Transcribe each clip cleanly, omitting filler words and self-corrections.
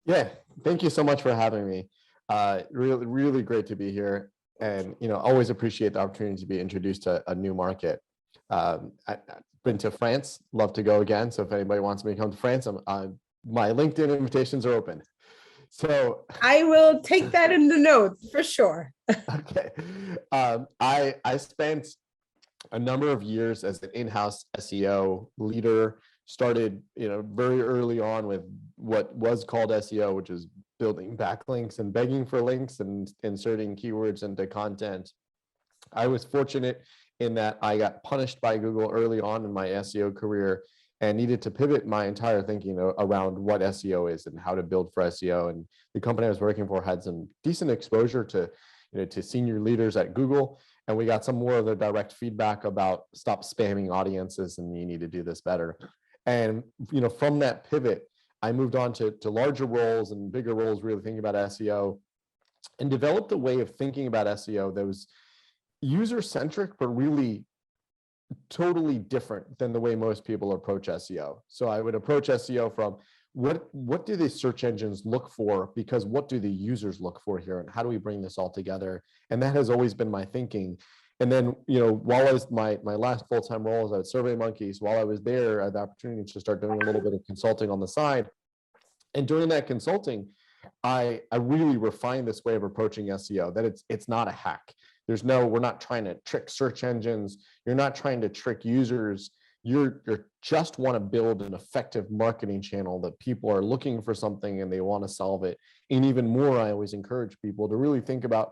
Yeah, thank you so much for having me. Really, really great to be here, and always appreciate the opportunity to be introduced to a new market. I've been to France, love to go again. So if anybody wants me to come to France, my LinkedIn invitations are open. So, I will take that in the notes for sure. okay, I spent a number of years as an in-house SEO leader. Started, very early on with what was called SEO, which is building backlinks and begging for links and inserting keywords into content. I was fortunate in that I got punished by Google early on in my SEO career and needed to pivot my entire thinking around what SEO is and how to build for SEO. And the company I was working for had some decent exposure to senior leaders at Google, and we got some more of the direct feedback about stop spamming audiences and you need to do this better. And from that pivot, I moved on to larger roles and bigger roles, really thinking about SEO, and developed a way of thinking about SEO that was user centric, but really totally different than the way most people approach SEO. So I would approach SEO from what do the search engines look for, because what do the users look for here, and how do we bring this all together? And that has always been my thinking. And then, while I was my last full-time role was at SurveyMonkey, while I was there, I had the opportunity to start doing a little bit of consulting on the side. And during that consulting, I really refined this way of approaching SEO, that it's not a hack. We're not trying to trick search engines. You're not trying to trick users. You're just want to build an effective marketing channel that people are looking for something and they want to solve it. And even more, I always encourage people to really think about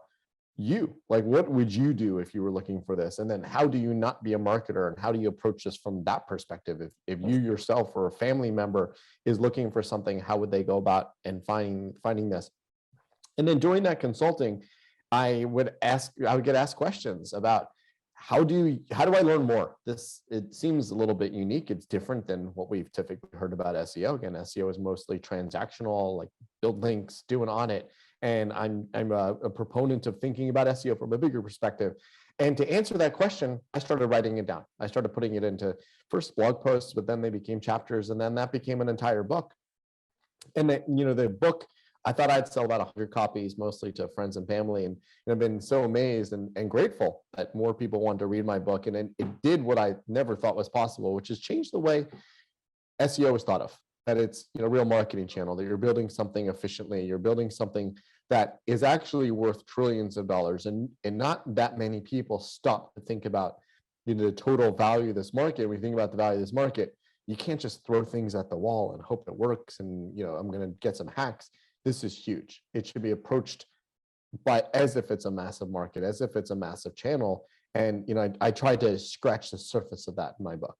you. Like, what would you do if you were looking for this? And then how do you not be a marketer, and how do you approach this from that perspective? If you yourself or a family member is looking for something, how would they go about and finding this? And then during that consulting, I would get asked questions about how do I learn more? It seems a little bit unique. It's different than what we've typically heard about SEO. Again, SEO is mostly transactional, like build links, do an audit. And I'm a proponent of thinking about SEO from a bigger perspective. And to answer that question, I started writing it down. I started putting it into first blog posts, but then they became chapters, and then that became an entire book. And the book, I thought I'd sell about 100 copies, mostly to friends and family. And I've been so amazed and grateful that more people wanted to read my book. And it did what I never thought was possible, which is change the way SEO is thought of. That it's a real marketing channel, that you're building something efficiently, you're building something that is actually worth trillions of dollars. And not that many people stop to think about the total value of this market. When you think about the value of this market, you can't just throw things at the wall and hope it works and I'm going to get some hacks. This is huge. It should be approached as if it's a massive market, as if it's a massive channel. And I tried to scratch the surface of that in my book.